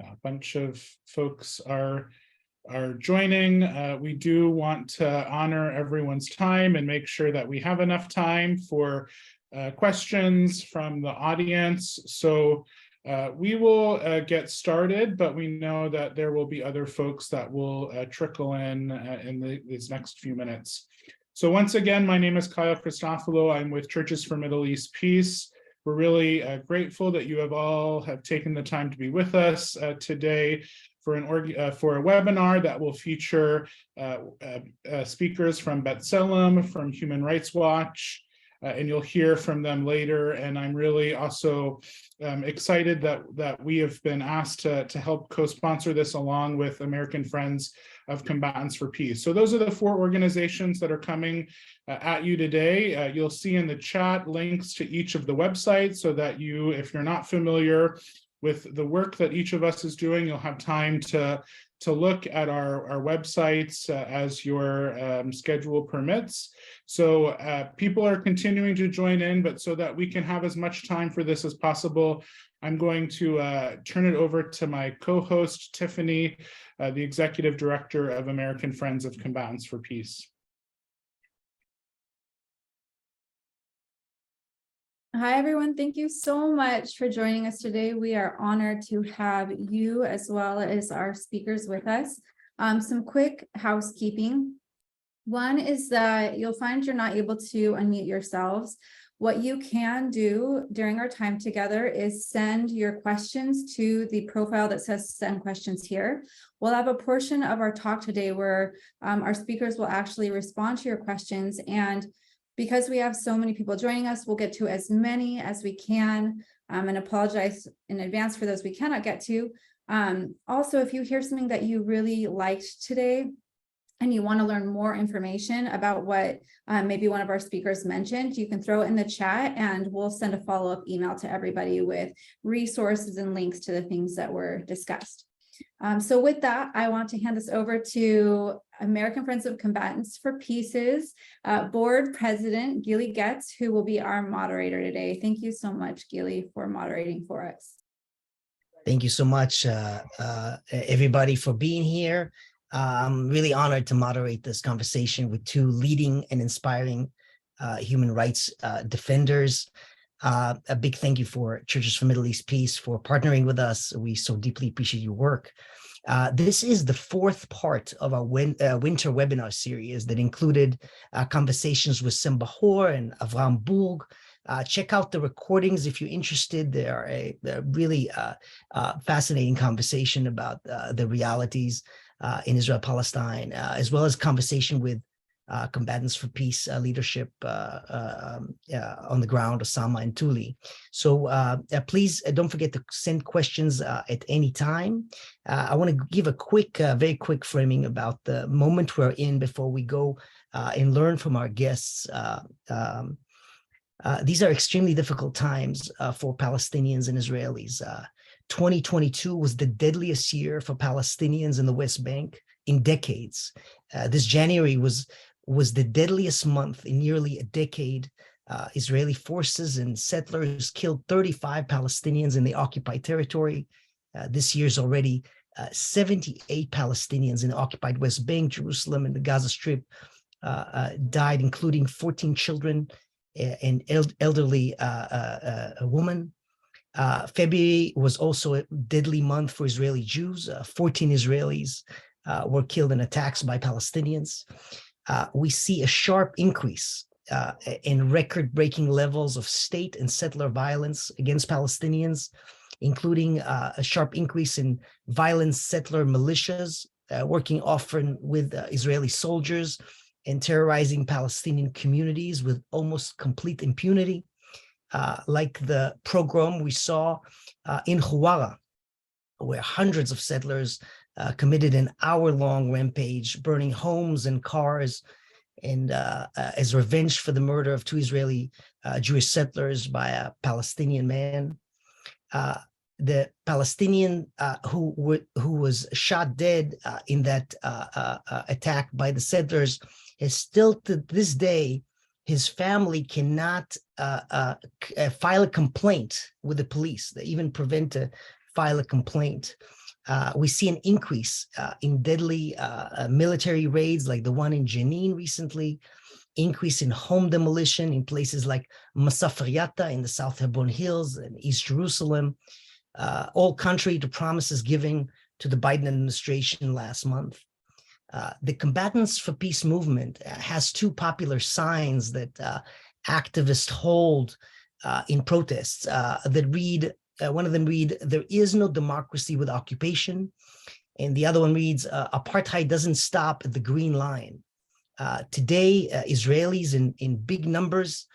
A bunch of folks are joining. We do want to honor everyone's time and make sure that we have enough time for questions from the audience. So we will get started, but we know that there will be other folks that will trickle in these next few minutes. So once again, my name is Kyle Christophilo. I'm with Churches for Middle East Peace. We're really grateful that you have all taken the time to be with us today for a webinar that will feature speakers from B'Tselem, from Human Rights Watch, and you'll hear from them later. And I'm really also excited that we have been asked to help co-sponsor this along with American Friends of Combatants for Peace. So those are the 4 organizations that are coming at you today. You'll see in the chat links to each of the websites so that you, if you're not familiar with the work that each of us is doing, you'll have time to look at our websites as your schedule permits. So people are continuing to join in, but so that we can have as much time for this as possible, I'm going to turn it over to my co-host, Tiffany, the Executive Director of American Friends of Combatants for Peace. Hi, everyone. Thank you so much for joining us today. We are honored to have you as well as our speakers with us. Some quick housekeeping. One is that you'll find you're not able to unmute yourselves. What you can do during our time together is send your questions to the profile that says send questions here. We'll have a portion of our talk today where our speakers will actually respond to your questions, and because we have so many people joining us, we'll get to as many as we can, and apologize in advance for those we cannot get to. Also, if you hear something that you really liked today and you want to learn more information about what maybe one of our speakers mentioned, you can throw it in the chat and we'll send a follow-up email to everybody with resources and links to the things that were discussed. So with that, I want to hand this over to American Friends of Combatants for Peace's Board President, Gili Getz, who will be our moderator today. Thank you so much, Gili, for moderating for us. Thank you so much, everybody, for being here. I'm really honored to moderate this conversation with 2 leading and inspiring human rights defenders. A big thank you for Churches for Middle East Peace for partnering with us. We so deeply appreciate your work. This is the 4th part of our winter webinar series that included conversations with Simba Hor and Avram Burg. Check out the recordings if you're interested. They're a really fascinating conversation about the realities in Israel and Palestine, as well as conversation with Combatants for Peace leadership on the ground, Osama and Tuli. So please don't forget to send questions at any time. I want to give a quick, very quick framing about the moment we're in before we go and learn from our guests. These are extremely difficult times for Palestinians and Israelis. 2022 was the deadliest year for Palestinians in the West Bank in decades. This January was the deadliest month in nearly a decade. Israeli forces and settlers killed 35 Palestinians in the occupied territory. This year's already 78 Palestinians in the occupied West Bank, Jerusalem, and the Gaza Strip died, including 14 children and elderly a woman. February was also a deadly month for Israeli Jews. 14 Israelis were killed in attacks by Palestinians. We see a sharp increase in record-breaking levels of state and settler violence against Palestinians, including a sharp increase in violent settler militias working often with Israeli soldiers and terrorizing Palestinian communities with almost complete impunity. Like the pogrom we saw in Huwara, where hundreds of settlers committed an hour-long rampage, burning homes and cars, and as revenge for the murder of 2 Israeli Jewish settlers by a Palestinian man. The Palestinian who was shot dead in that attack by the settlers is still to this day, his family cannot file a complaint with the police. They even prevent to file a complaint. We see an increase in deadly military raids like the one in Jenin recently, increase in home demolition in places like Masafriata in the South Hebron Hills and East Jerusalem, all contrary to promises given to the Biden administration last month. The Combatants for Peace movement has two popular signs that activists hold in protests that read, one of them read, "There is no democracy with occupation," and the other one reads, "Apartheid doesn't stop at the green line." Today, Israelis in big numbers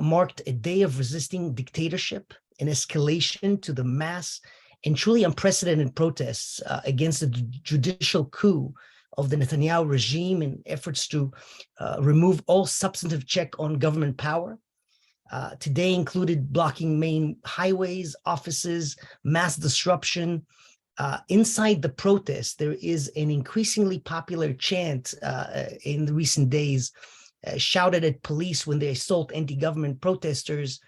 marked a day of resisting dictatorship, an escalation to the mass and truly unprecedented protests against the judicial coup of the Netanyahu regime and efforts to remove all substantive check on government power. Today included blocking main highways, offices, mass disruption. Inside the protest, there is an increasingly popular chant in the recent days shouted at police when they assault anti-government protesters,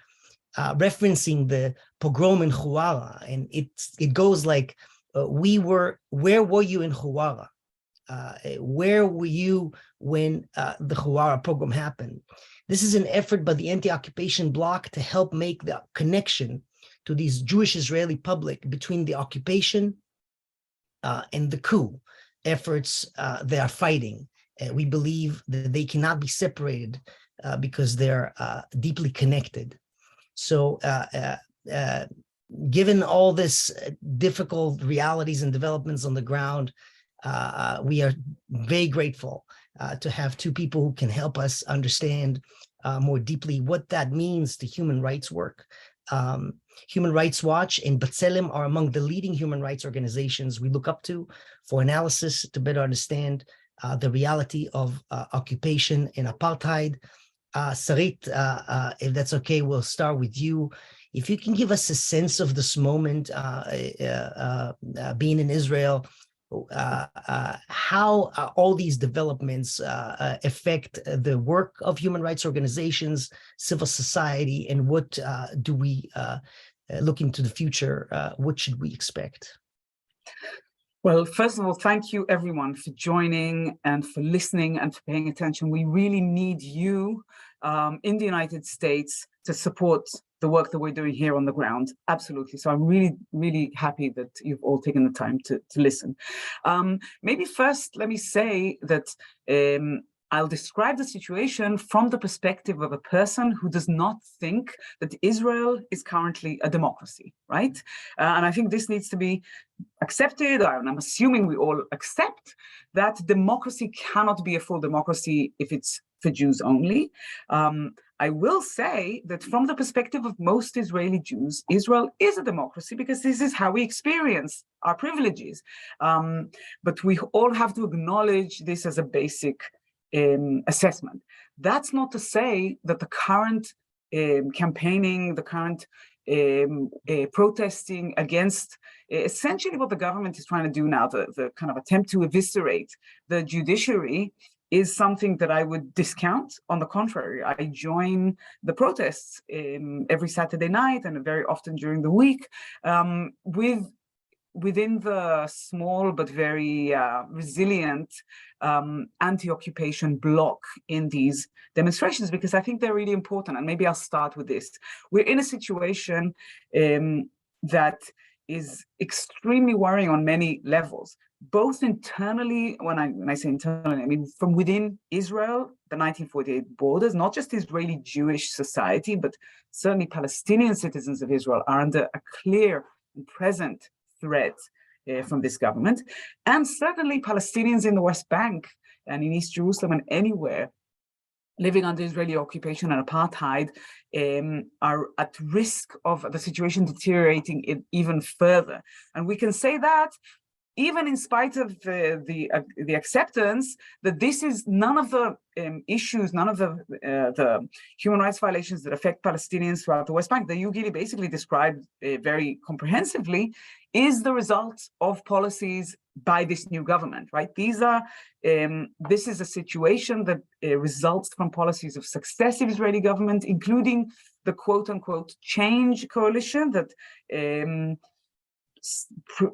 referencing the pogrom in Huwara. And it goes like, where were you in Huwara? Where were you when the Huwara pogrom happened? This is an effort by the anti-occupation bloc to help make the connection to these Jewish Israeli public between the occupation and the coup efforts they are fighting. We believe that they cannot be separated because they're deeply connected. So given all this difficult realities and developments on the ground, we are very grateful to have two people who can help us understand more deeply what that means to human rights work. Human Rights Watch and B'Tselem are among the leading human rights organizations we look up to for analysis to better understand the reality of occupation and apartheid. Sarit, if that's okay, we'll start with you. If you can give us a sense of this moment, being in Israel, how all these developments affect the work of human rights organizations, civil society, and what do we look into the future? What should we expect? Well, first of all, thank you everyone for joining and for listening and for paying attention. We really need you in the United States to support the work that we're doing here on the ground. Absolutely. So I'm really, really happy that you've all taken the time to listen. Maybe first, let me say that I'll describe the situation from the perspective of a person who does not think that Israel is currently a democracy, right? And I think this needs to be accepted, and I'm assuming we all accept that democracy cannot be a full democracy if it's for Jews only. I will say that from the perspective of most Israeli Jews, Israel is a democracy because this is how we experience our privileges. But we all have to acknowledge this as a basic assessment. That's not to say that the current campaigning, the current protesting against essentially what the government is trying to do now, the kind of attempt to eviscerate the judiciary, is something that I would discount. On the contrary, I join the protests every Saturday night and very often during the week within the small but very resilient anti-occupation bloc in these demonstrations, because I think they're really important. And maybe I'll start with this. We're in a situation that is extremely worrying on many levels, both internally. When I say internally, I mean from within Israel, the 1948 borders, not just Israeli Jewish society, but certainly Palestinian citizens of Israel are under a clear and present threat from this government. And certainly Palestinians in the West Bank and in East Jerusalem and anywhere living under Israeli occupation and apartheid are at risk of the situation deteriorating even further. And we can say that even in spite of the acceptance that this is none of the issues, none of the human rights violations that affect Palestinians throughout the West Bank, that Michaeli basically described very comprehensively, is the result of policies by this new government, right? These are, this is a situation that results from policies of successive Israeli government, including the quote unquote change coalition that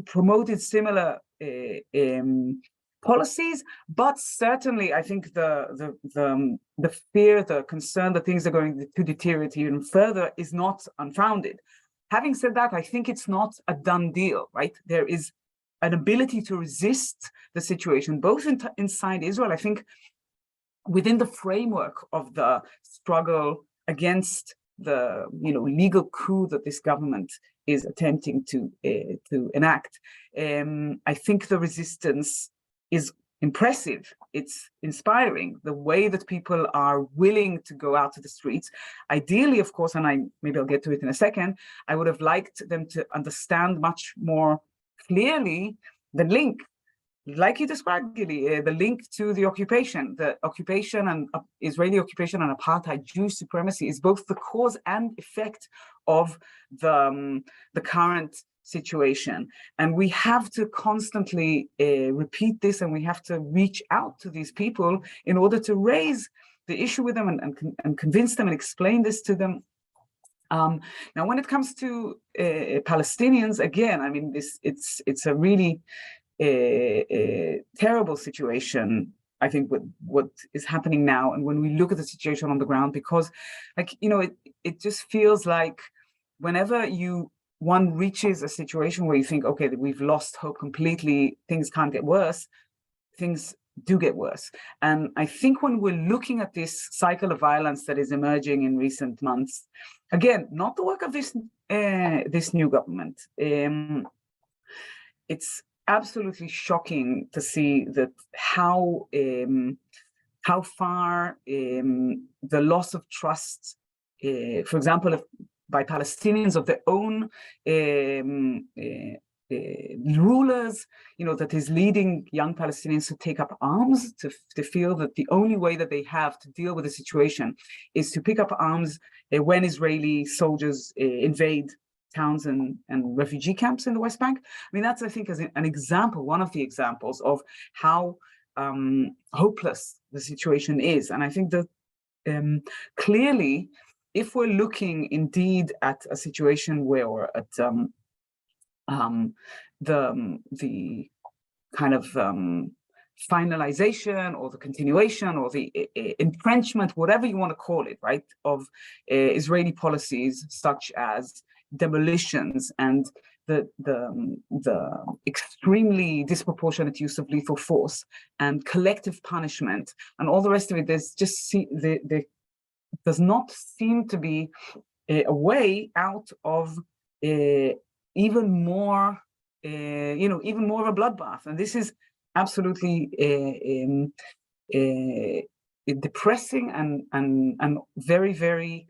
promoted similar policies, but certainly I think the fear, the concern that things are going to deteriorate even further is not unfounded. Having said that, I think it's not a done deal, right? There is an ability to resist the situation, both inside Israel, I think, within the framework of the struggle against the legal coup that this government is attempting to enact. I think the resistance is impressive. It's inspiring, the way that people are willing to go out to the streets. Ideally, of course, and maybe I'll get to it in a second, I would have liked them to understand much more clearly the link, like you described, Gili, the link to the occupation and Israeli occupation and apartheid Jewish supremacy is both the cause and effect of the current situation. And we have to constantly repeat this, and we have to reach out to these people in order to raise the issue with them and convince them and explain this to them. Now, when it comes to Palestinians, again, I mean, it's a really terrible situation, I think, with what is happening now. And when we look at the situation on the ground, because it just feels like whenever one reaches a situation where you think, okay, we've lost hope completely, things can't get worse, things do get worse. And I think when we're looking at this cycle of violence that is emerging in recent months, again, not the work of this new government, it's absolutely shocking to see that how far the loss of trust, for example, by Palestinians of their own rulers, that is leading young Palestinians to take up arms, to feel that the only way that they have to deal with the situation is to pick up arms when Israeli soldiers invade towns and refugee camps in the West Bank. I mean, that's, I think, as an example, one of the examples of how hopeless the situation is. And I think that clearly, if we're looking indeed at a situation where, or at the kind of finalization or the continuation or the entrenchment, whatever you want to call it, right, of Israeli policies such as demolitions and the extremely disproportionate use of lethal force and collective punishment and all the rest of it, there's just there does not seem to be a way out of even more of a bloodbath. And this is absolutely depressing and very, very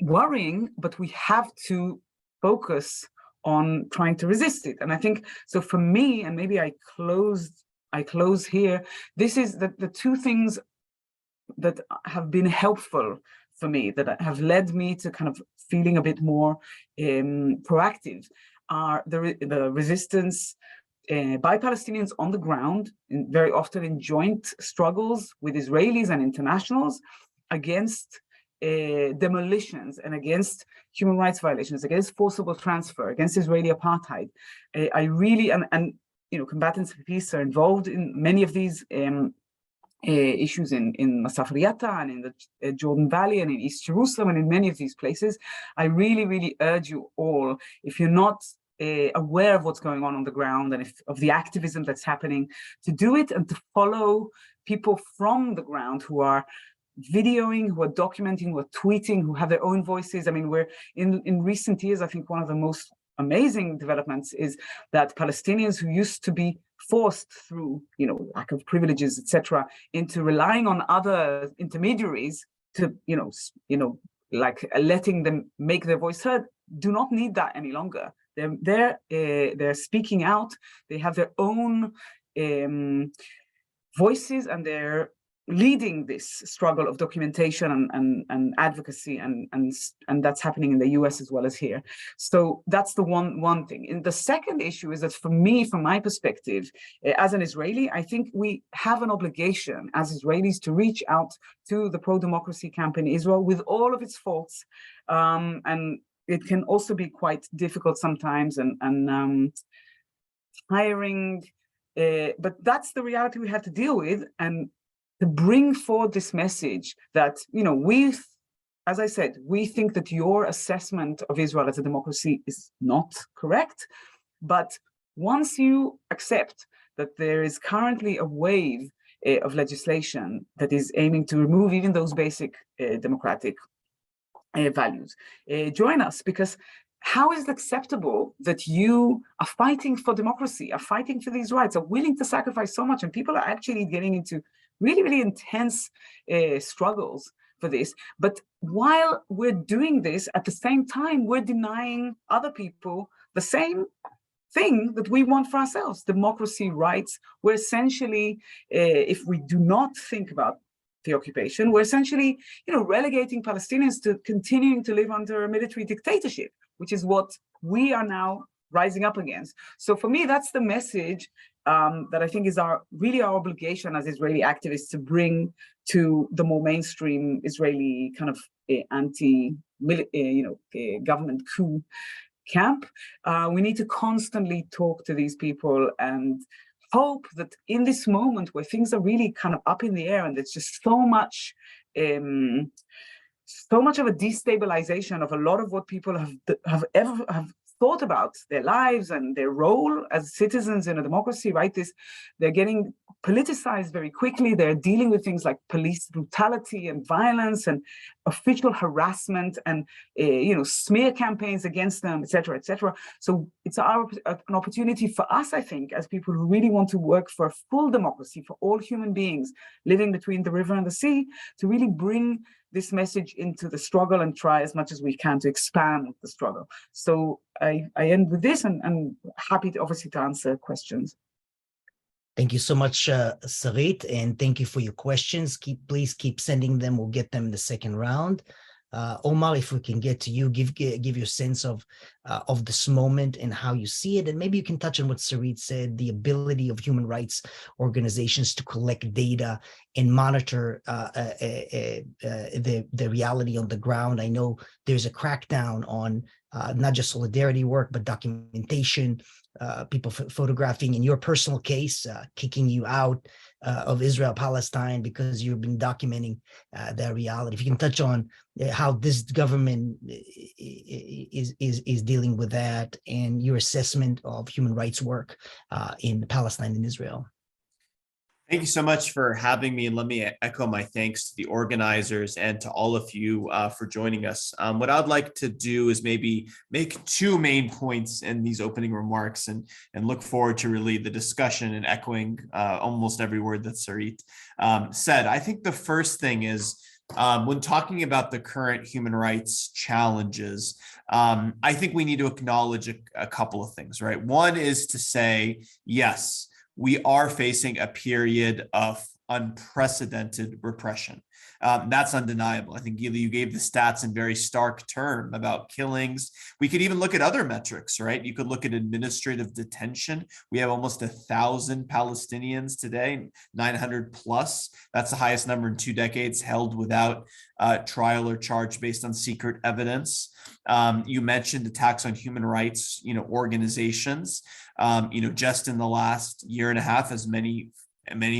worrying, but we have to focus on trying to resist it. And I think, so for me, and maybe I close here, this is the two things that have been helpful for me, that have led me to kind of feeling a bit more proactive, are the resistance by Palestinians on the ground, very often in joint struggles with Israelis and internationals, against demolitions and against human rights violations, against forcible transfer, against Israeli apartheid. I really, and combatants for peace are involved in many of these issues in Masaf Riyata and in the Jordan Valley and in East Jerusalem and in many of these places. I really, really urge you all, if you're not aware of what's going on the ground and of the activism that's happening, to do it and to follow people from the ground who are videoing, who are documenting, who are tweeting, who have their own voices. I mean, we're in recent years, I think one of the most amazing developments is that Palestinians who used to be forced through, lack of privileges, etc., into relying on other intermediaries to, like letting them make their voice heard, do not need that any longer. They're speaking out. They have their own voices, and they're leading this struggle of documentation and advocacy, and that's happening in the US as well as here. So that's the one thing. And the second issue is that for me, from my perspective, as an Israeli, I think we have an obligation as Israelis to reach out to the pro-democracy camp in Israel with all of its faults, and it can also be quite difficult sometimes and tiring. But that's the reality we have to deal with, and to bring forward this message that, as I said, we think that your assessment of Israel as a democracy is not correct. But once you accept that there is currently a wave of legislation that is aiming to remove even those basic democratic values, join us, because how is it acceptable that you are fighting for democracy, are fighting for these rights, are willing to sacrifice so much, and people are actually getting into really, really intense struggles for this. But while we're doing this, at the same time, we're denying other people the same thing that we want for ourselves, democracy, rights. We're essentially, if we do not think about the occupation, we're essentially, relegating Palestinians to continuing to live under a military dictatorship, which is what we are now rising up against. So for me, that's the message that I think is really our obligation as Israeli activists to bring to the more mainstream Israeli kind of government coup camp. We need to constantly talk to these people and hope that in this moment where things are really kind of up in the air and there's just so much of a destabilization of a lot of what people have thought about their lives and their role as citizens in a democracy, right? They're getting politicized very quickly. They're dealing with things like police brutality and violence and official harassment and smear campaigns against them, et cetera, et cetera. So it's an opportunity for us, I think, as people who really want to work for a full democracy for all human beings living between the river and the sea, to really bring this message into the struggle and try as much as we can to expand the struggle. So I end with this, and I'm happy to obviously to answer questions. Thank you so much, Sarit, and thank you for your questions. Please keep sending them. We'll get them in the second round. Omar, if we can get to you, give your sense of this moment and how you see it, and maybe you can touch on what Sarit said: the ability of human rights organizations to collect data and monitor the reality on the ground. I know there's a crackdown on not just solidarity work, but documentation, people photographing, in your personal case, kicking you out of Israel, Palestine, because you've been documenting that reality. If you can touch on how this government is dealing with that and your assessment of human rights work in Palestine and Israel. Thank you so much for having me, and let me echo my thanks to the organizers and to all of you for joining us. What I'd like to do is maybe make two main points in these opening remarks, and look forward to really the discussion and echoing almost every word that Sarit said. I think the first thing is, when talking about the current human rights challenges, I think we need to acknowledge a couple of things, right? One is to say, yes, we are facing a period of unprecedented repression. That's undeniable. I think you gave the stats in very stark term about killings. We could even look at other metrics, right? You could look at administrative detention. We have almost 1,000 Palestinians today, 900 plus. That's the highest number in 2 decades held without trial or charge based on secret evidence. You mentioned attacks on human rights, organizations. Just in the last year and a half, as many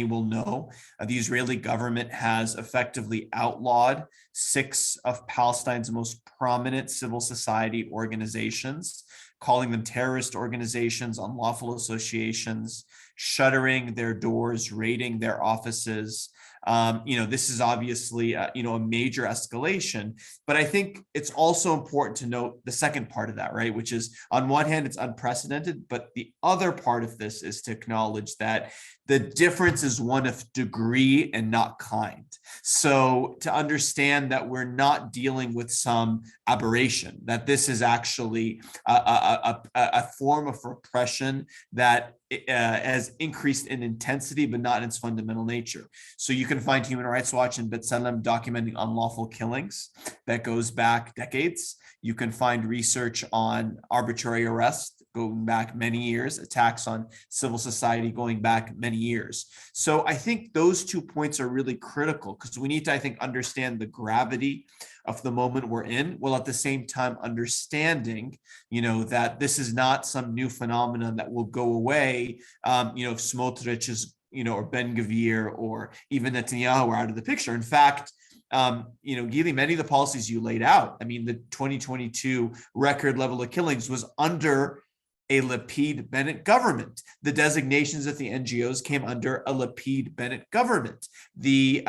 will know, the Israeli government has effectively outlawed 6 of Palestine's most prominent civil society organizations, calling them terrorist organizations, unlawful associations, shuttering their doors, raiding their offices. This is obviously, a major escalation, but I think it's also important to note the second part of that, right? Which is, on one hand, it's unprecedented, but the other part of this is to acknowledge that the difference is one of degree and not kind. So to understand that we're not dealing with some aberration, that this is actually a form of repression that has increased in intensity, but not in its fundamental nature. So you can find Human Rights Watch and B'Tselem documenting unlawful killings that goes back decades. You can find research on arbitrary arrest going back many years, attacks on civil society going back many years. So I think those 2 points are really critical because we need to, I think, understand the gravity of the moment we're in, while at the same time understanding, that this is not some new phenomenon that will go away, if Smotrich is, or Ben-Gvir or even Netanyahu are out of the picture. In fact, Gili, many of the policies you laid out, I mean, the 2022 record level of killings was under a Lapid-Bennett government. The designations of the NGOs came under a Lapid-Bennett government. The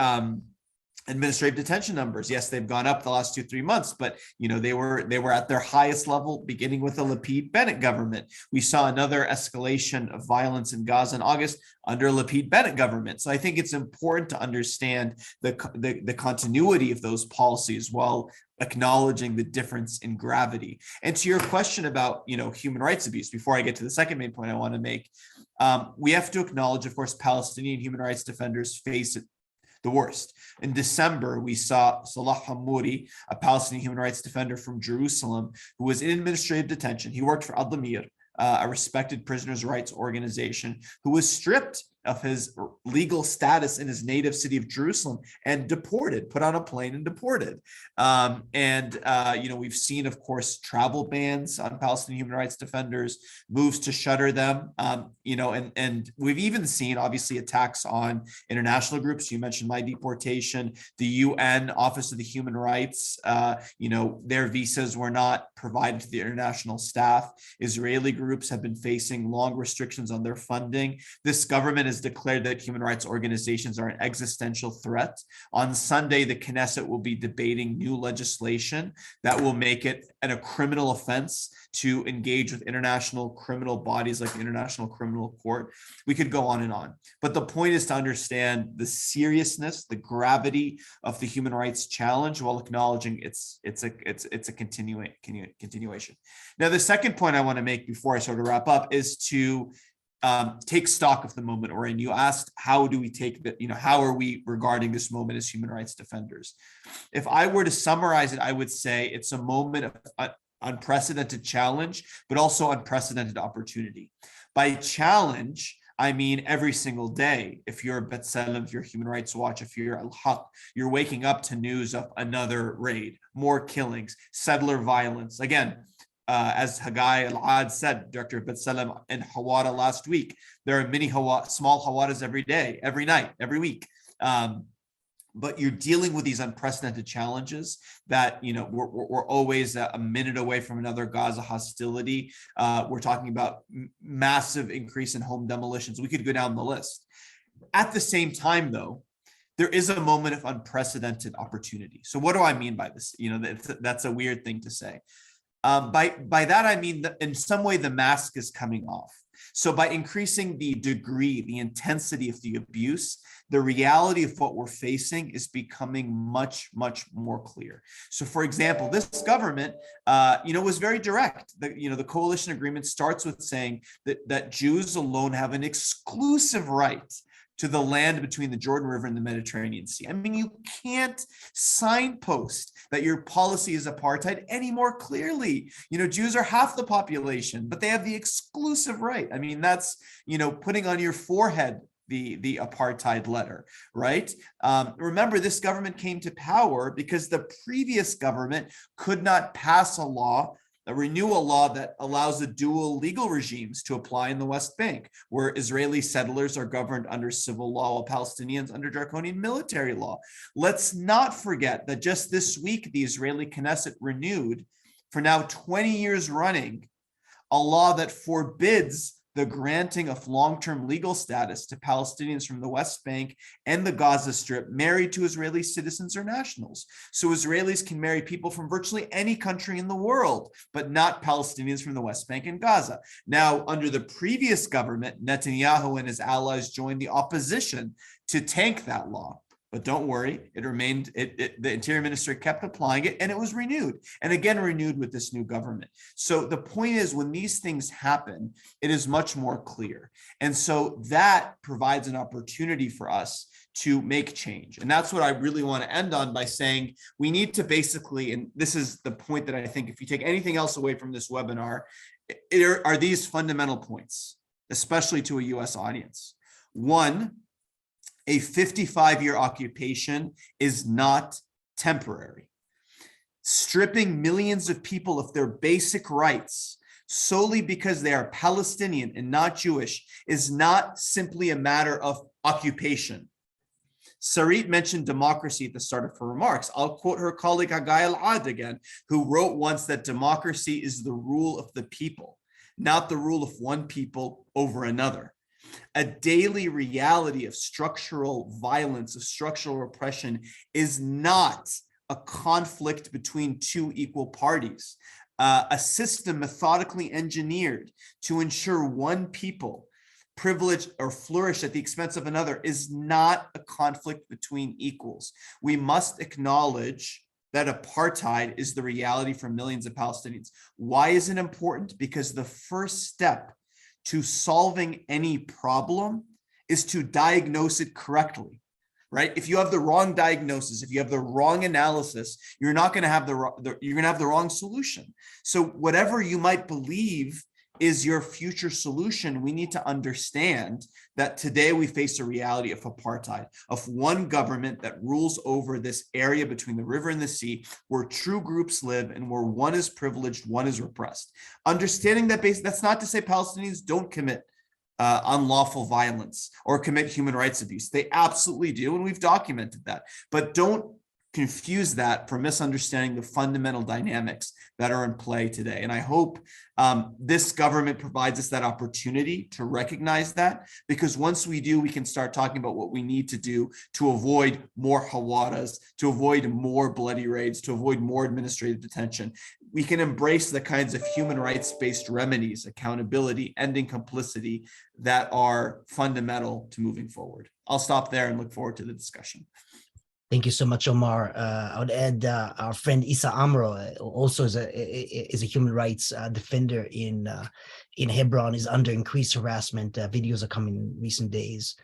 administrative detention numbers, yes, they've gone up the last 2-3 months, but they were at their highest level beginning with the Lapid-Bennett government. We saw another escalation of violence in Gaza in August under a Lapid-Bennett government. So I think it's important to understand the continuity of those policies while acknowledging the difference in gravity. And to your question about human rights abuse, before I get to the second main point I want to make, we have to acknowledge, of course, Palestinian human rights defenders face the worst. In December, we saw Salah Hamouri, a Palestinian human rights defender from Jerusalem, who was in administrative detention. He worked for Adlamir, a respected prisoners' rights organization, who was stripped of his legal status in his native city of Jerusalem and deported, put on a plane and deported. We've seen, of course, travel bans on Palestinian human rights defenders, moves to shutter them, and we've even seen, obviously, attacks on international groups. You mentioned my deportation, the UN Office of the Human Rights, their visas were not provided to the international staff. Israeli groups have been facing long restrictions on their funding. This government has declared that human rights organizations are an existential threat. On Sunday, the Knesset will be debating new legislation that will make it a criminal offense to engage with international criminal bodies like the International Criminal Court. We could go on and on. But the point is to understand the seriousness, the gravity of the human rights challenge while acknowledging it's a continuation. Now, the second point I want to make before I sort of wrap up is to take stock of the moment we're in. You asked, how do we take that, how are we regarding this moment as human rights defenders? If I were to summarize it, I would say it's a moment of unprecedented challenge, but also unprecedented opportunity. By challenge, I mean every single day. If you're B'Tselem, if you're Human Rights Watch, if you're Al-Haq, you're waking up to news of another raid, more killings, settler violence. Again, as Hagai Al-Ad said, Director of B'Tselem in Hawara last week, there are small Hawaras every day, every night, every week. But you're dealing with these unprecedented challenges that, we're always a minute away from another Gaza hostility. We're talking about massive increase in home demolitions. We could go down the list. At the same time, though, there is a moment of unprecedented opportunity. So what do I mean by this? That's a weird thing to say. By that, I mean that in some way the mask is coming off. So by increasing the degree, the intensity of the abuse, the reality of what we're facing is becoming much, much more clear. So for example, this government, was very direct. The coalition agreement starts with saying that Jews alone have an exclusive right to the land between the Jordan River and the Mediterranean Sea. I mean, you can't signpost that your policy is apartheid any more clearly. Jews are half the population, but they have the exclusive right. I mean, that's, putting on your forehead the apartheid letter, right? Remember, this government came to power because the previous government could not pass renew a law that allows the dual legal regimes to apply in the West Bank, where Israeli settlers are governed under civil law, while Palestinians under draconian military law. Let's not forget that just this week, the Israeli Knesset renewed, for now 20 years running, a law that forbids the granting of long-term legal status to Palestinians from the West Bank and the Gaza Strip married to Israeli citizens or nationals. So Israelis can marry people from virtually any country in the world, but not Palestinians from the West Bank and Gaza. Now, under the previous government, Netanyahu and his allies joined the opposition to tank that law. But don't worry, it remained, the Interior Minister kept applying it, and it was renewed, and again renewed with this new government. So the point is, when these things happen, it is much more clear. And so that provides an opportunity for us to make change. And that's what I really want to end on by saying we need to basically, and this is the point that I think if you take anything else away from this webinar, are these fundamental points, especially to a US audience. One, a 55-year occupation is not temporary. Stripping millions of people of their basic rights solely because they are Palestinian and not Jewish is not simply a matter of occupation. Sarit mentioned democracy at the start of her remarks. I'll quote her colleague Hagai Al-Ad again, who wrote once that democracy is the rule of the people, not the rule of one people over another. A daily reality of structural violence, of structural repression is not a conflict between two equal parties. A system methodically engineered to ensure one people privilege or flourish at the expense of another is not a conflict between equals. We must acknowledge that apartheid is the reality for millions of Palestinians. Why is it important? Because the first step to solving any problem is to diagnose it correctly, right? If you have the wrong diagnosis, if you have the wrong analysis, you're not going to have you're going to have the wrong solution. So whatever you might believe is your future solution, we need to understand that today we face a reality of apartheid, of one government that rules over this area between the river and the sea, where true groups live and where one is privileged, one is repressed. Understanding that that's not to say Palestinians don't commit unlawful violence or commit human rights abuse. They absolutely do, and we've documented that. But don't confuse that for misunderstanding the fundamental dynamics that are in play today. And I hope this government provides us that opportunity to recognize that, because once we do, we can start talking about what we need to do to avoid more hawadas, to avoid more bloody raids, to avoid more administrative detention. We can embrace the kinds of human rights-based remedies, accountability, ending complicity that are fundamental to moving forward. I'll stop there and look forward to the discussion. Thank you so much, Omar. I would add our friend Issa Amro also is a human rights defender in Hebron, is under increased harassment. Videos are coming in recent days.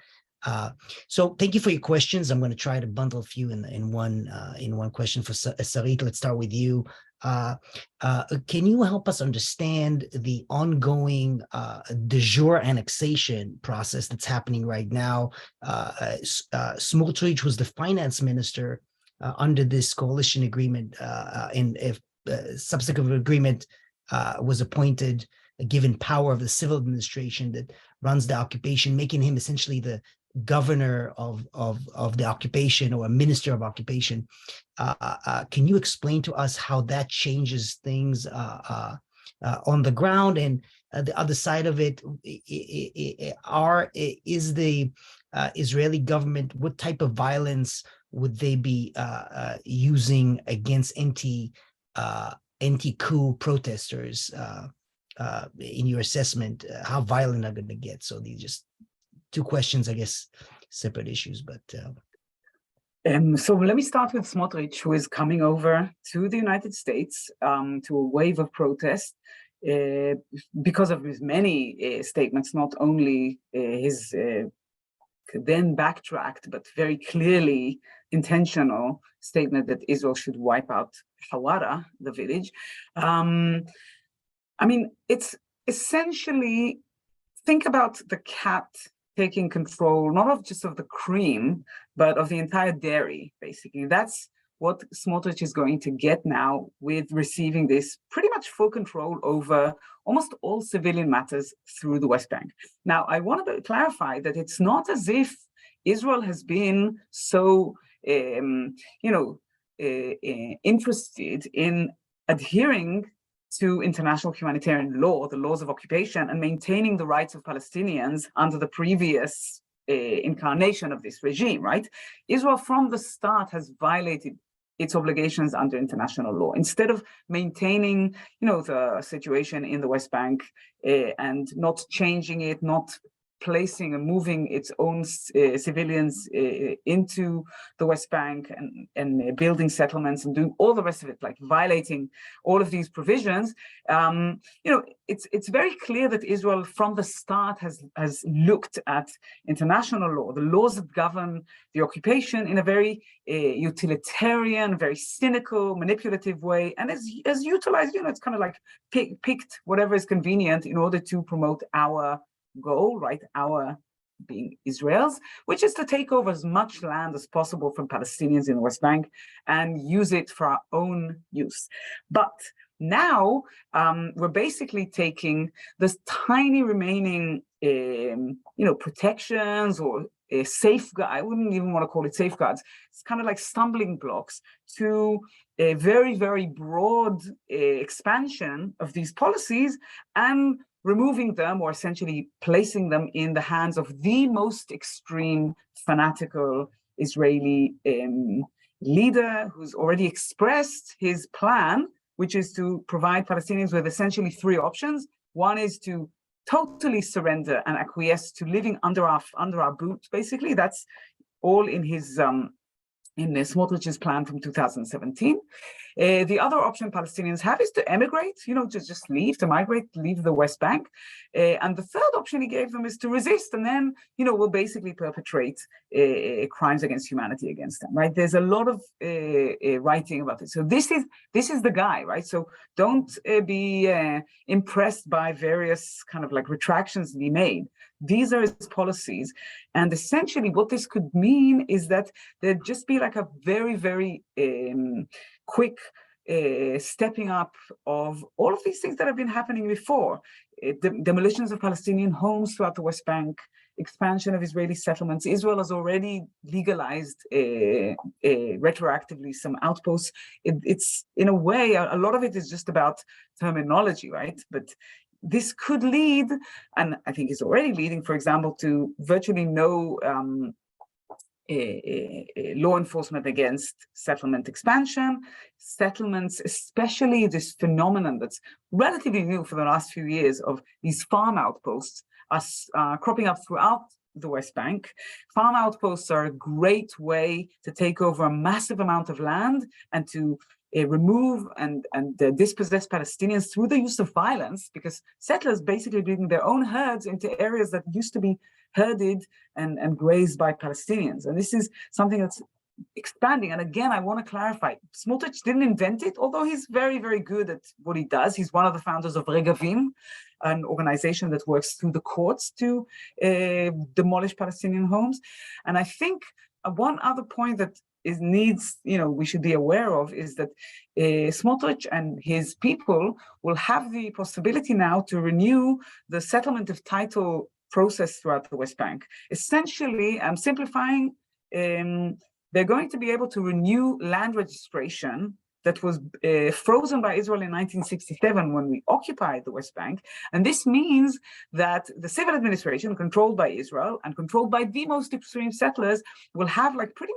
So thank you for your questions. I'm going to try to bundle a few in one question for Sarit. Let's start with you. Can you help us understand the ongoing de jure annexation process that's happening right now? Smotrich was the finance minister under this coalition agreement, and if subsequent agreement was appointed, given power of the civil administration that runs the occupation, making him essentially the governor of the occupation, or a minister of occupation. Can you explain to us how that changes things on the ground? And the other side of it, is the Israeli government, what type of violence would they be using against anti-coup protesters? In your assessment, how violent are going to get? So these just two questions, I guess, separate issues, but. So let me start with Smotrich, who is coming over to the United States to a wave of protest because of his many statements, not only his then backtracked, but very clearly intentional statement that Israel should wipe out Hawara, the village. I mean, it's essentially, think about the cat taking control, not of just of the cream, but of the entire dairy, basically. That's what Smotrich is going to get now with receiving this pretty much full control over almost all civilian matters through the West Bank. Now, I wanted to clarify that it's not as if Israel has been so, interested in adhering to international humanitarian law, the laws of occupation, and maintaining the rights of Palestinians under the previous incarnation of this regime, right? Israel from the start has violated its obligations under international law. Instead of maintaining, the situation in the West Bank and not changing it, not placing and moving its own civilians into the West Bank and building settlements and doing all the rest of it, like violating all of these provisions, it's very clear that Israel from the start has looked at international law, the laws that govern the occupation, in a very utilitarian, very cynical, manipulative way, and has utilized, it's kind of like picked whatever is convenient in order to promote our goal, right? Our being Israel's, which is to take over as much land as possible from Palestinians in the West Bank and use it for our own use. But now we're basically taking this tiny remaining, protections or safeguard. I wouldn't even want to call it safeguards. It's kind of like stumbling blocks to a very, very broad expansion of these policies and removing them, or essentially placing them in the hands of the most extreme, fanatical Israeli leader who's already expressed his plan, which is to provide Palestinians with essentially three options. One is to totally surrender and acquiesce to living under our boot, basically. That's all in his in Smotrich's plan from 2017. The other option Palestinians have is to emigrate, just leave, to migrate, leave the West Bank. And the third option he gave them is to resist, and then, we'll basically perpetrate crimes against humanity against them, right? There's a lot of writing about this. So this is the guy, right? So don't be impressed by various kind of like retractions that he made. These are his policies. And essentially what this could mean is that there'd just be like a very, very quick stepping up of all of these things that have been happening before. Demolitions of Palestinian homes throughout the West Bank, expansion of Israeli settlements. Israel has already legalized retroactively some outposts. It's in a way, a lot of it is just about terminology, right? But this could lead, and I think is already leading, for example, to virtually no law enforcement against settlement expansion. Settlements, especially this phenomenon that's relatively new for the last few years of these farm outposts, are cropping up throughout the West Bank. Farm outposts are a great way to take over a massive amount of land and to remove and dispossess Palestinians through the use of violence, because settlers basically bringing their own herds into areas that used to be herded and grazed by Palestinians. And this is something that's expanding. And again, I want to clarify, Smotrich didn't invent it, although he's very, very good at what he does. He's one of the founders of Regavim, an organization that works through the courts to demolish Palestinian homes. And I think one other point that we should be aware of is that Smotrich and his people will have the possibility now to renew the settlement of title process throughout the West Bank. Essentially, I'm simplifying, they're going to be able to renew land registration that was frozen by Israel in 1967 when we occupied the West Bank. And this means that the civil administration, controlled by Israel and controlled by the most extreme settlers, will have like pretty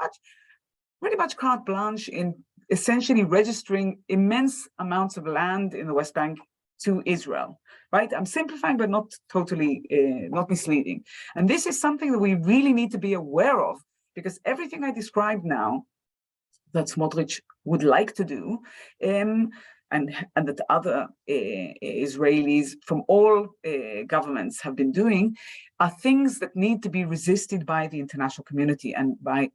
much carte blanche in essentially registering immense amounts of land in the West Bank to Israel, right? I'm simplifying, but not totally, not misleading. And this is something that we really need to be aware of, because everything I described now that Smotrich would like to do, and that other Israelis from all governments have been doing, are things that need to be resisted by the international community. And by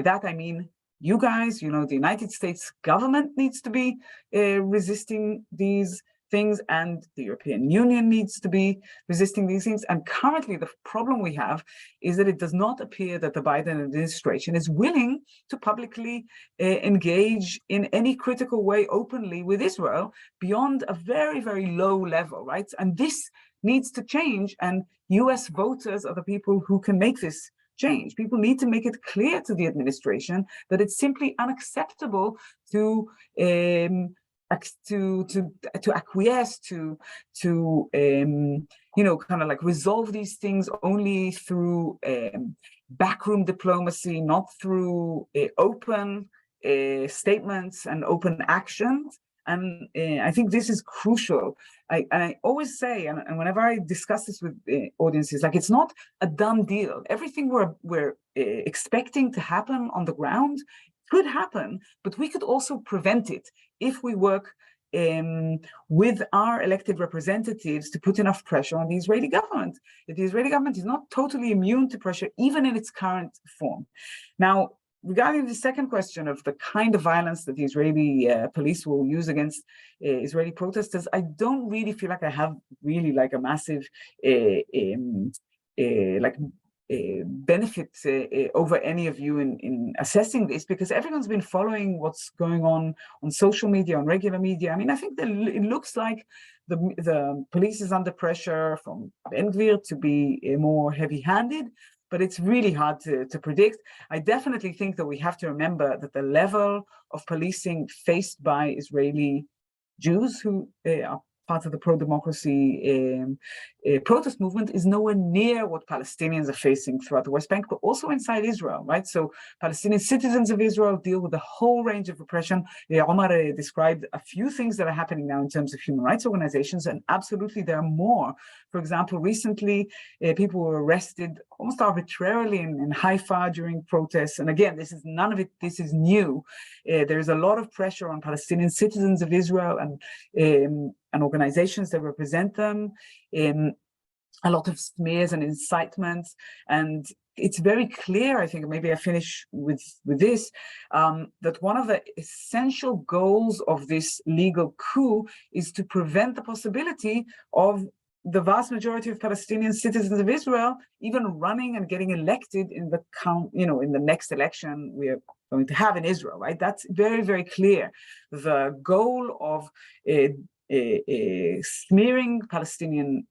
that I mean you guys, the United States government needs to be resisting these things, and the European Union needs to be resisting these things. And currently the problem we have is that it does not appear that the Biden administration is willing to publicly engage in any critical way openly with Israel beyond a very, very low level, right? And this needs to change, and US voters are the people who can make this change. People need to make it clear to the administration that it's simply unacceptable to acquiesce, to kind of like resolve these things only through backroom diplomacy, not through open statements and open actions. And I think this is crucial. I always say, and whenever I discuss this with audiences, like, it's not a done deal. Everything we're expecting to happen on the ground could happen, but we could also prevent it if we work with our elected representatives to put enough pressure on the Israeli government. The Israeli government is not totally immune to pressure, even in its current form. Now, regarding the second question of the kind of violence that the Israeli police will use against Israeli protesters, I don't really feel like I have really like a massive benefit over any of you in assessing this, because everyone's been following what's going on social media, on regular media. I mean, I think that it looks like the police is under pressure from Ben Gvir to be more heavy-handed, but it's really hard to predict. I definitely think that we have to remember that the level of policing faced by Israeli Jews who are part of the pro-democracy protest movement is nowhere near what Palestinians are facing throughout the West Bank, but also inside Israel, right? So Palestinian citizens of Israel deal with a whole range of repression. Omar described a few things that are happening now in terms of human rights organizations, and absolutely there are more. For example, recently, people were arrested almost arbitrarily in Haifa during protests. And again, none of it is new. There is a lot of pressure on Palestinian citizens of Israel and organizations that represent them, a lot of smears and incitements. And it's very clear, I think, maybe I finish with this, that one of the essential goals of this legal coup is to prevent the possibility of the vast majority of Palestinian citizens of Israel even running and getting elected in the next election we are going to have in Israel, right? That's very, very clear. The goal of smearing Palestinian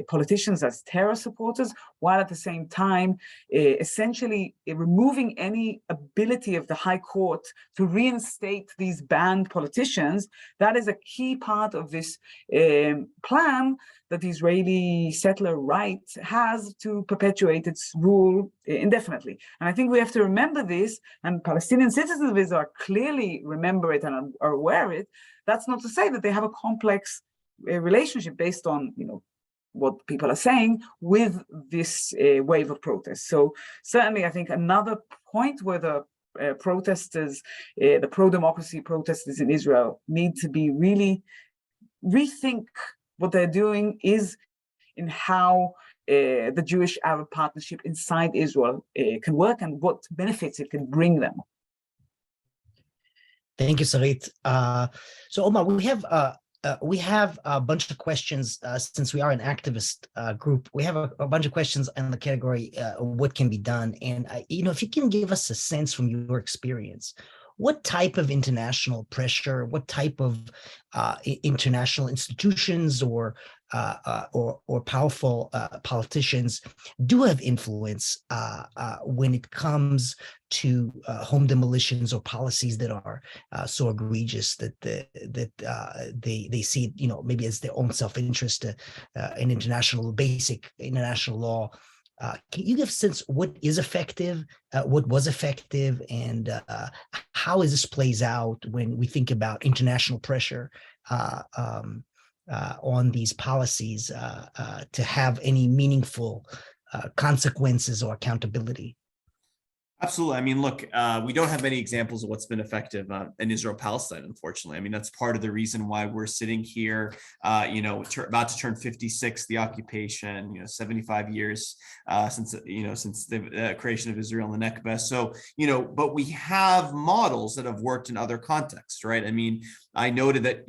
politicians as terror supporters, while at the same time essentially removing any ability of the High Court to reinstate these banned politicians. That is a key part of this plan that the Israeli settler right has to perpetuate its rule indefinitely. And I think we have to remember this, and Palestinian citizens of Israel clearly remember it and are aware of it. That's not to say that they have a complex relationship based on, what people are saying with this wave of protests. So certainly, I think another point where the protesters, the pro-democracy protesters in Israel, need to be really rethink what they're doing is in how the Jewish-Arab partnership inside Israel can work and what benefits it can bring them. Thank you, Sarit. So Omar, we have a bunch of questions since we are an activist group. We have a bunch of questions in the category of what can be done. And if you can give us a sense from your experience, what type of international pressure, what type of international institutions or powerful politicians do have influence when it comes to home demolitions or policies that are so egregious that they see it, maybe as their own self-interest in basic international law. Can you give a sense what is effective, what was effective, and how this plays out when we think about international pressure on these policies to have any meaningful consequences or accountability? Absolutely. I mean, look, we don't have many examples of what's been effective in Israel-Palestine, unfortunately. I mean, that's part of the reason why we're sitting here, about to turn 56, the occupation, 75 years since the creation of Israel and the Nakba. So, but we have models that have worked in other contexts, right? I mean, I noted that,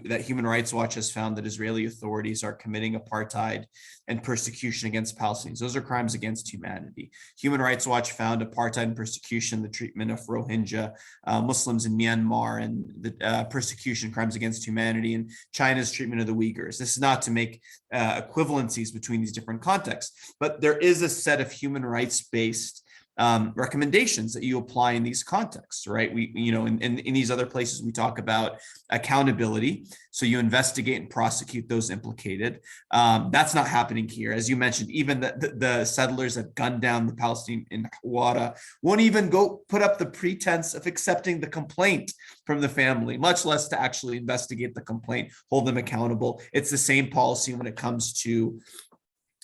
that Human Rights Watch has found that Israeli authorities are committing apartheid and persecution against Palestinians. Those are crimes against humanity. Human Rights Watch found apartheid and persecution, the treatment of Rohingya Muslims in Myanmar, and the persecution, crimes against humanity, and China's treatment of the Uyghurs. This is not to make equivalencies between these different contexts, but there is a set of human rights-based recommendations that you apply in these contexts, right? We, in these other places, we talk about accountability. So you investigate and prosecute those implicated. That's not happening here. As you mentioned, even the settlers that gunned down the Palestinian in Hawara won't even go put up the pretense of accepting the complaint from the family, much less to actually investigate the complaint, hold them accountable. It's the same policy when it comes to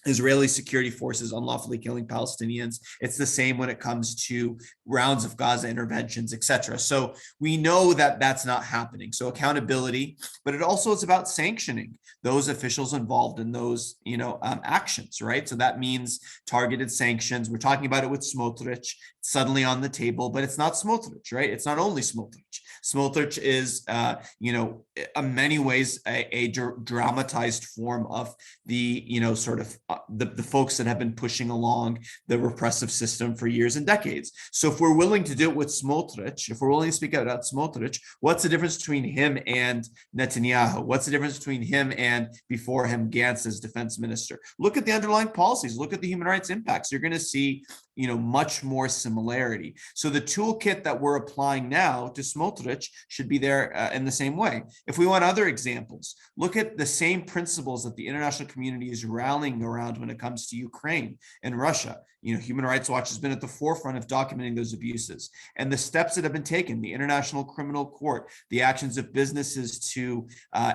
Israeli security forces unlawfully killing Palestinians. It's the same when it comes to rounds of Gaza interventions, etc. So we know that that's not happening. So accountability, but it also is about sanctioning those officials involved in those, actions, right? So that means targeted sanctions. We're talking about it with Smotrich, suddenly on the table, but it's not Smotrich, right? It's not only Smotrich. Smotrich is, in many ways, a dramatized form of the, the folks that have been pushing along the repressive system for years and decades. So if we're willing to do it with Smotrich, if we're willing to speak out about Smotrich, what's the difference between him and Netanyahu? What's the difference between him and, before him, Gantz as defense minister? Look at the underlying policies. Look at the human rights impacts. You're going to see much more similarity. So the toolkit that we're applying now to Smotrich should be there in the same way. If we want other examples, look at the same principles that the international community is rallying around when it comes to Ukraine and Russia. Human Rights Watch has been at the forefront of documenting those abuses and the steps that have been taken, the International Criminal Court, the actions of businesses to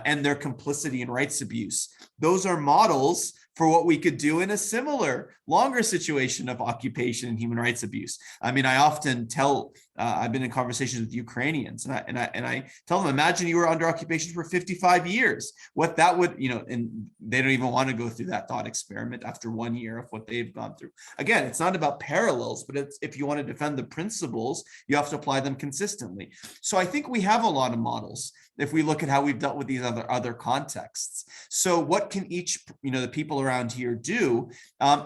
end their complicity in rights abuse. Those are models for what we could do in a similar, longer situation of occupation and human rights abuse. I mean, I often tell, I've been in conversations with Ukrainians, and I tell them, imagine you were under occupation for 55 years. What that would, and they don't even want to go through that thought experiment after 1 year of what they've gone through. Again, it's not about parallels, but it's, if you want to defend the principles, you have to apply them consistently. So I think we have a lot of models if we look at how we've dealt with these other contexts. So what can each, the people around here do?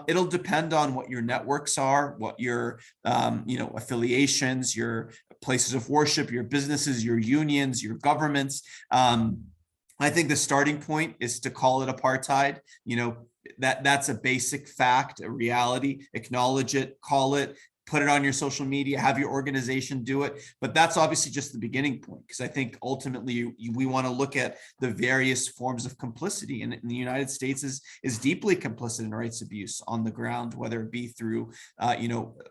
It'll depend on what your networks are, what your, affiliations, your places of worship, your businesses, your unions, your governments. I think the starting point is to call it apartheid. That's a basic fact, a reality. Acknowledge it, call it, put it on your social media, have your organization do it. But that's obviously just the beginning point, because I think ultimately we want to look at the various forms of complicity. And the United States is deeply complicit in rights abuse on the ground, whether it be through,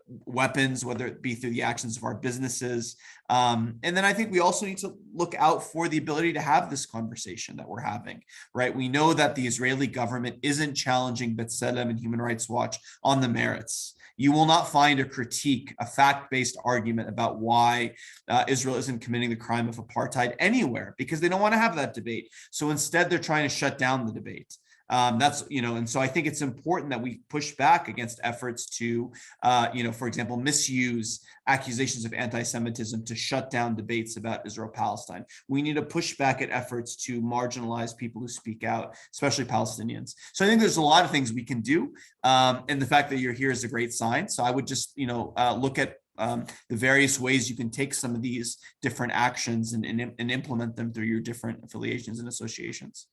weapons, whether it be through the actions of our businesses. And then I think we also need to look out for the ability to have this conversation that we're having, right? We know that the Israeli government isn't challenging B'Tselem and Human Rights Watch on the merits. You will not find a critique, a fact-based argument about why Israel isn't committing the crime of apartheid anywhere, because they don't want to have that debate. So instead, they're trying to shut down the debate. And so I think it's important that we push back against efforts to, for example, misuse accusations of anti-Semitism to shut down debates about Israel-Palestine. We need to push back at efforts to marginalize people who speak out, especially Palestinians. So I think there's a lot of things we can do. And the fact that you're here is a great sign. So I would just, look at the various ways you can take some of these different actions and implement them through your different affiliations and associations.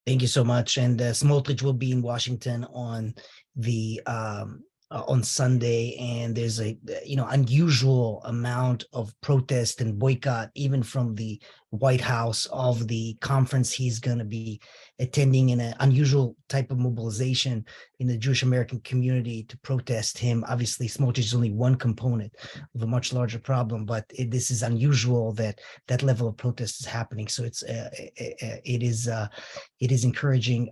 Thank you so much. And Smotrich will be in Washington on the on Sunday, and there's a unusual amount of protest and boycott even from the White House of the conference he's going to be attending, in an unusual type of mobilization in the Jewish American community to protest him. Obviously, Smotrich is only one component of a much larger problem, but this is unusual that that level of protest is happening. So it is encouraging.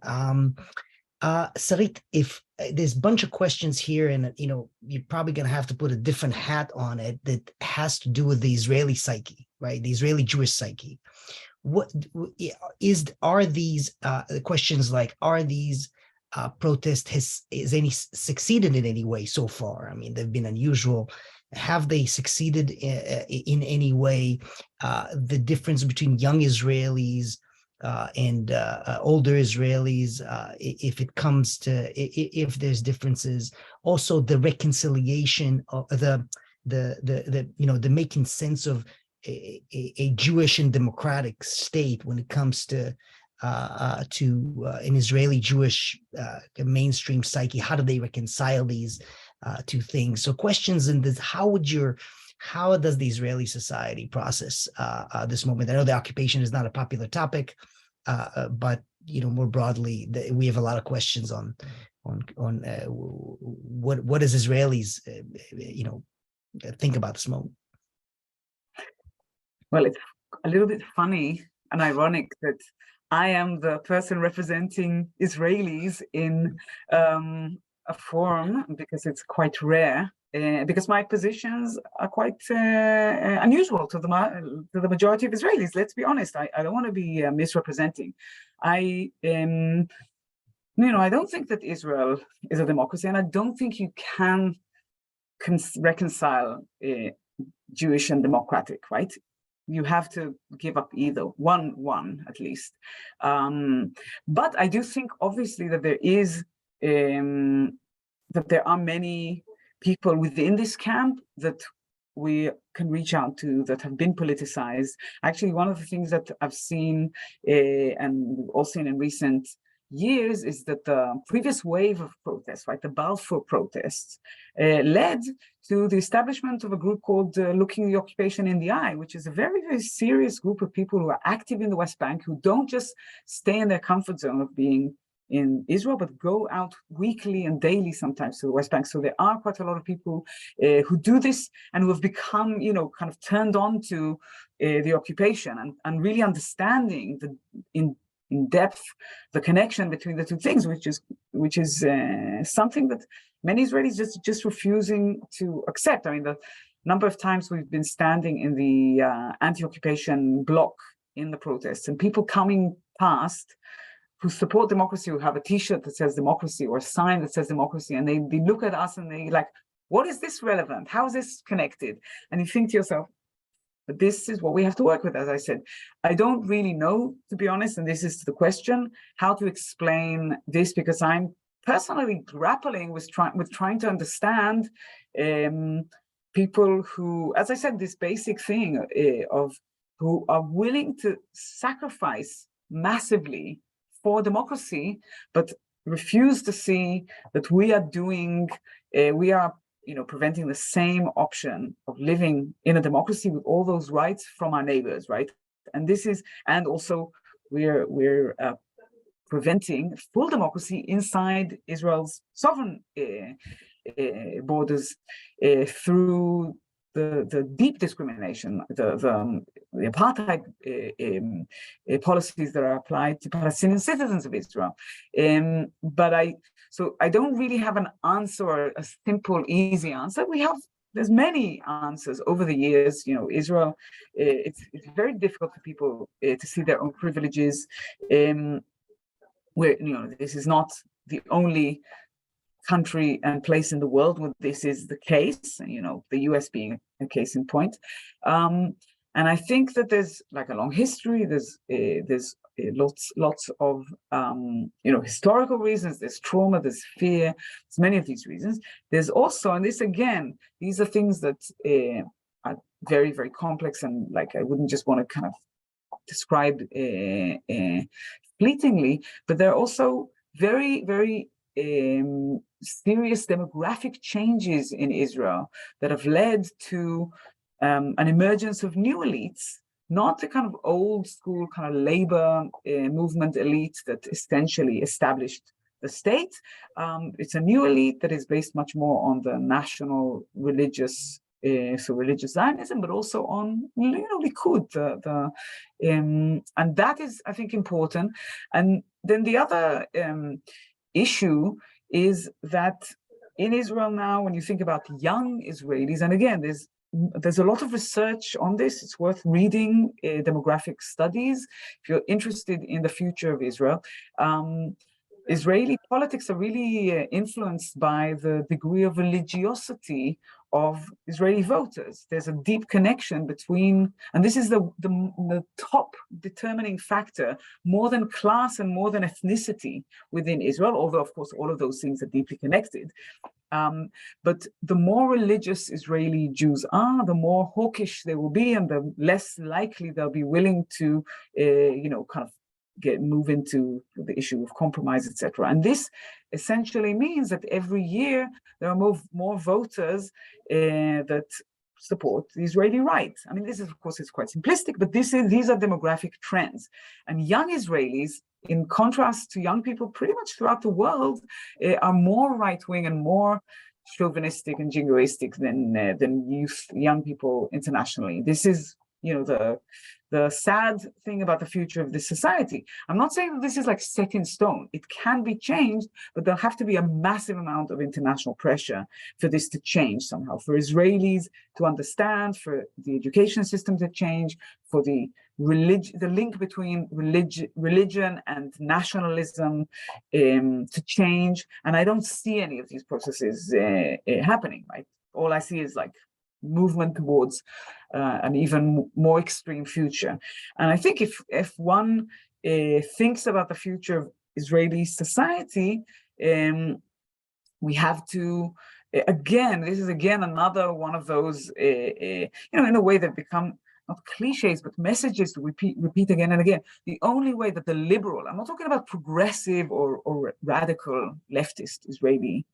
Sarit, if there's a bunch of questions here, and you're probably going to have to put a different hat on it that has to do with the Israeli psyche, right? The Israeli Jewish psyche. Are these questions like, are these protests has any succeeded in any way so far? I mean, they've been unusual. Have they succeeded in any way? The difference between young Israelis and older Israelis, if it comes to, if there's differences, also the reconciliation of the making sense of a Jewish and democratic state when it comes to an Israeli Jewish mainstream psyche. How do they reconcile these to things. So questions in this: how does the Israeli society process this moment? I know the occupation is not a popular topic, but more broadly, we have a lot of questions on what does Israelis think about this moment. Well, it's a little bit funny and ironic that I am the person representing Israelis in a forum, because it's quite rare, because my positions are quite unusual to the majority of Israelis. Let's be honest. I don't want to be misrepresenting. I don't think that Israel is a democracy, and I don't think you can reconcile Jewish and democratic, right? You have to give up either one at least. But I do think, obviously, that there are many people within this camp that we can reach out to that have been politicized. Actually, one of the things that I've seen and we've all seen in recent years is that the previous wave of protests, right, the Balfour protests, led to the establishment of a group called Looking the Occupation in the Eye, which is a very, very serious group of people who are active in the West Bank, who don't just stay in their comfort zone of being in Israel, but go out weekly and daily sometimes to the West Bank. So there are quite a lot of people who do this and who have become, kind of turned on to the occupation and really understanding in depth the connection between the two things, which is something that many Israelis just refusing to accept. I mean, the number of times we've been standing in the anti-occupation block in the protests, and people coming past who support democracy, who have a T-shirt that says democracy or a sign that says democracy, and they look at us and they like, what is this relevant? How is this connected? And you think to yourself, but this is what we have to work with. As I said, I don't really know, to be honest, and this is the question, how to explain this, because I'm personally grappling with trying to understand people who, as I said, this basic thing of who are willing to sacrifice massively for democracy, but refuse to see that we are preventing the same option of living in a democracy with all those rights from our neighbors, right? And also we're preventing full democracy inside Israel's sovereign borders through the deep discrimination, the apartheid policies that are applied to Palestinian citizens of Israel. So I don't really have an answer, or a simple, easy answer. There's many answers over the years. Israel, it's very difficult for people to see their own privileges. This is not the only country and place in the world where this is the case, the US being a case in point. And I think that there's like a long history, there's lots of historical reasons, there's trauma, there's fear, there's many of these reasons. There's also, and this again, these are things that are very, very complex, and like I wouldn't just want to kind of describe fleetingly, but there are also very, very serious demographic changes in Israel that have led to an emergence of new elites, not the kind of old school kind of labor movement elite that essentially established the state. It's a new elite that is based much more on the national religious, so religious Zionism, but also on Likud, and that is, I think, important. And then the other issue is that in Israel now, when you think about young Israelis, and again, there's a lot of research on this. It's worth reading demographic studies if you're interested in the future of Israel. Israeli politics are really influenced by the degree of religiosity of Israeli voters. There's a deep connection between, and this is the top determining factor, more than class and more than ethnicity within Israel, although of course all of those things are deeply connected. But the more religious Israeli Jews are, the more hawkish they will be, and the less likely they'll be willing to, kind of move into the issue of compromise, etc. And this essentially means that every year there are more voters that support the Israeli right. I mean, this is, of course, it's quite simplistic, but these are demographic trends. And young Israelis, in contrast to young people pretty much throughout the world, are more right-wing and more chauvinistic and jingoistic than young people internationally. This is, the sad thing about the future of this society. I'm not saying that this is like set in stone. It can be changed, but there'll have to be a massive amount of international pressure for this to change somehow, for Israelis to understand, for the education system to change, for the link between religion and nationalism to change. And I don't see any of these processes happening, right? All I see is like movement towards an even more extreme future. And I think if one thinks about the future of Israeli society, we have to, this is another one of those, in a way that become not cliches, but messages to repeat again and again. The only way that the liberal, I'm not talking about progressive or radical leftist Israeli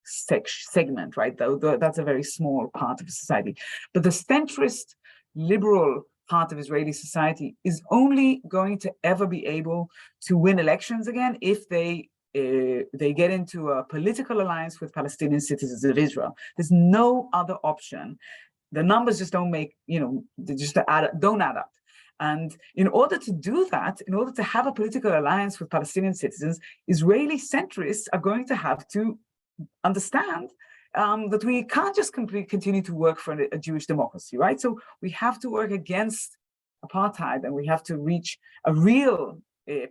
segment, right? That's a very small part of society. But the centrist liberal part of Israeli society is only going to ever be able to win elections again if they get into a political alliance with Palestinian citizens of Israel. There's no other option. The numbers just don't don't add up. And in order to do that, in order to have a political alliance with Palestinian citizens, Israeli centrists are going to have to understand that we can't just continue to work for a Jewish democracy, right? So we have to work against apartheid, and we have to reach a real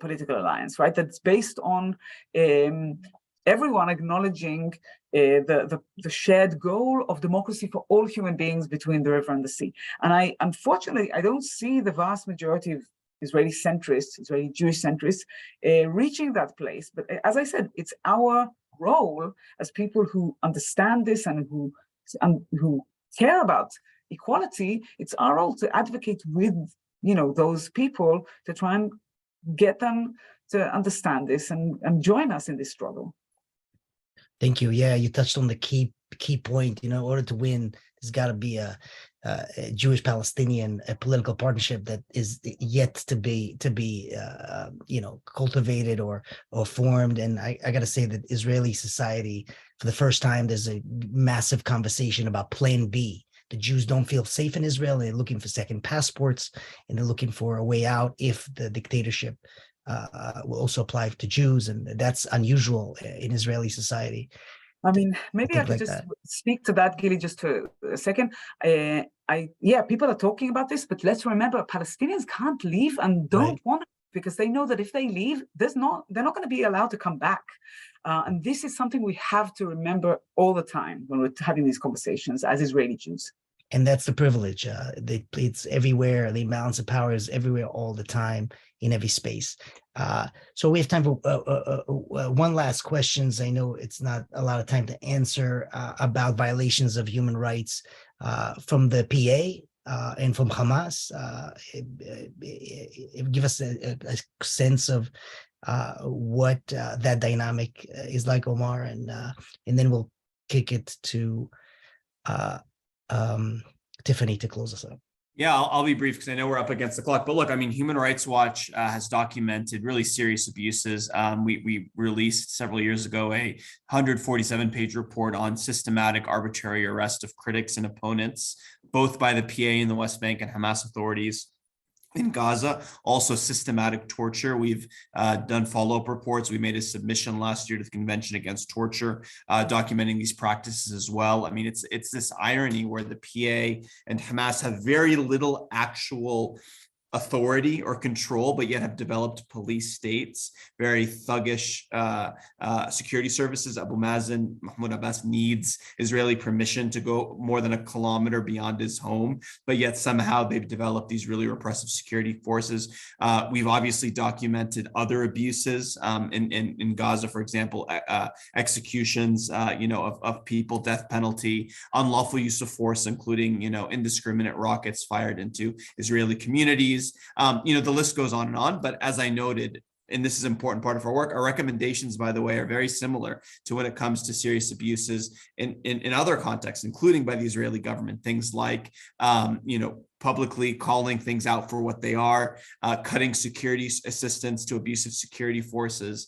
political alliance, right? That's based on everyone acknowledging the shared goal of democracy for all human beings between the river and the sea. And unfortunately, I don't see the vast majority of Israeli centrists, Israeli Jewish centrists, reaching that place. But as I said, it's our role as people who understand this and who care about equality. It's our role to advocate with those people to try and get them to understand this and join us in this struggle. Thank you. Yeah, you touched on the key point. In order to win, there's got to be a Jewish-Palestinian political partnership that is yet to be cultivated or formed. And I got to say that Israeli society, for the first time, there's a massive conversation about Plan B. The Jews don't feel safe in Israel, and they're looking for second passports, and they're looking for a way out if the dictatorship will also apply to Jews, and that's unusual in Israeli society. I mean, maybe I could just speak to that, Gili, just for a second. People are talking about this, but let's remember, Palestinians can't leave and don't want to, because they know that if they leave, they're not going to be allowed to come back. And this is something we have to remember all the time when we're having these conversations as Israeli Jews. And that's the privilege. It's everywhere. The imbalance of power is everywhere all the time in every space. So we have time for one last questions. I know it's not a lot of time to answer about violations of human rights from the PA and from Hamas. Give us a sense of what that dynamic is like, Omar, and then we'll kick it to Tiffany to close us up. Yeah, I'll be brief because I know we're up against the clock. But look, I mean, Human Rights Watch has documented really serious abuses. We released several years ago a 147-page report on systematic arbitrary arrest of critics and opponents, both by the PA in the West Bank and Hamas authorities in Gaza. Also systematic torture. We've done follow-up reports. We made a submission last year to the Convention Against Torture, documenting these practices as well. I mean, it's this irony where the PA and Hamas have very little actual authority or control, but yet have developed police states, very thuggish security services. Abu Mazen, Mahmoud Abbas, needs Israeli permission to go more than a kilometer beyond his home, but yet somehow they've developed these really repressive security forces. We've obviously documented other abuses in Gaza, for example, executions, of people, death penalty, unlawful use of force, including, indiscriminate rockets fired into Israeli communities. The list goes on and on, but as I noted, and this is an important part of our work, our recommendations, by the way, are very similar to when it comes to serious abuses in other contexts, including by the Israeli government. Things like, publicly calling things out for what they are, cutting security assistance to abusive security forces,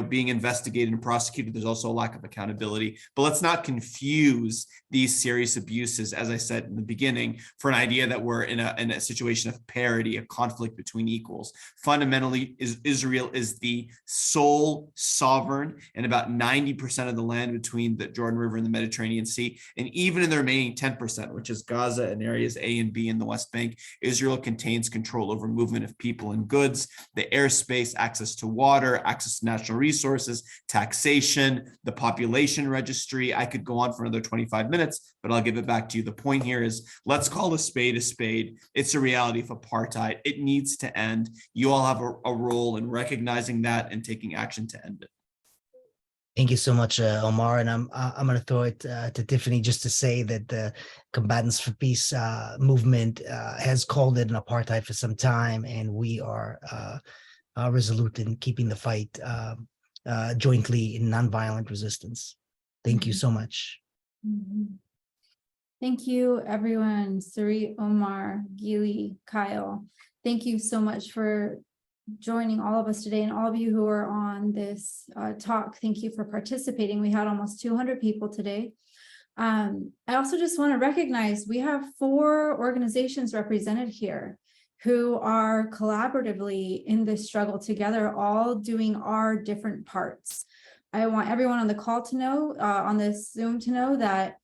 being investigated and prosecuted. There's also a lack of accountability. But let's not confuse these serious abuses, as I said in the beginning, for an idea that we're in a situation of parity, a conflict between equals. Fundamentally, Israel is the sole sovereign and about 90% of the land between the Jordan River and the Mediterranean Sea. And even in the remaining 10%, which is Gaza and areas A and B in the West Bank, Israel contains control over movement of people and goods, the airspace, access to water, access to natural resources, taxation, the population registry. I could go on for another 25 minutes, but I'll give it back to you. The point here is, let's call a spade a spade. It's a reality of apartheid. It needs to end. You all have a role in recognizing that and taking action to end it. Thank you so much, Omar. And I'm going to throw it to Tiffany just to say that the Combatants for Peace movement has called it an apartheid for some time, and we are resolute in keeping the fight jointly in nonviolent resistance. Thank you so much. Thank you, everyone. Sarit, Omar, Gili, Kyle. Thank you so much for joining all of us today, and all of you who are on this talk. Thank you for participating. We had almost 200 people today. I also just want to recognize we have 4 organizations represented here who are collaboratively in this struggle together, all doing our different parts. I want everyone on the call to know, on this Zoom to know that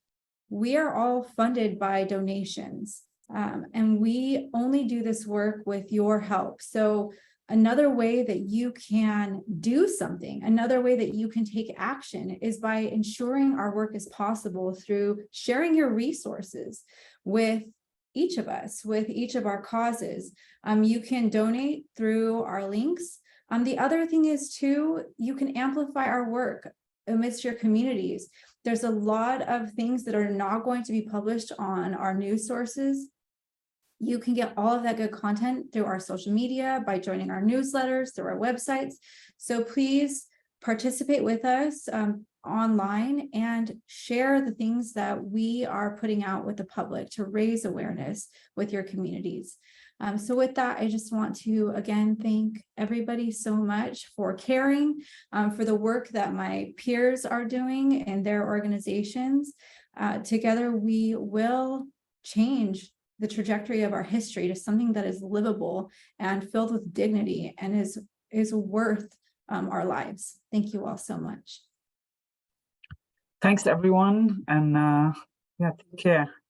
we are all funded by donations, and we only do this work with your help. So another way that you can do something, another way that you can take action, is by ensuring our work is possible through sharing your resources with each of us, with each of our causes. You can donate through our links. The other thing is too, you can amplify our work amidst your communities. There's a lot of things that are not going to be published on our news sources. You can get all of that good content through our social media, by joining our newsletters, through our websites. So please participate with us online and share the things that we are putting out with the public to raise awareness with your communities. So with that, I just want to again thank everybody so much for caring, for the work that my peers are doing in their organizations. Together, we will change the trajectory of our history to something that is livable and filled with dignity and is worth our lives. Thank you all so much. Thanks, everyone. And take care.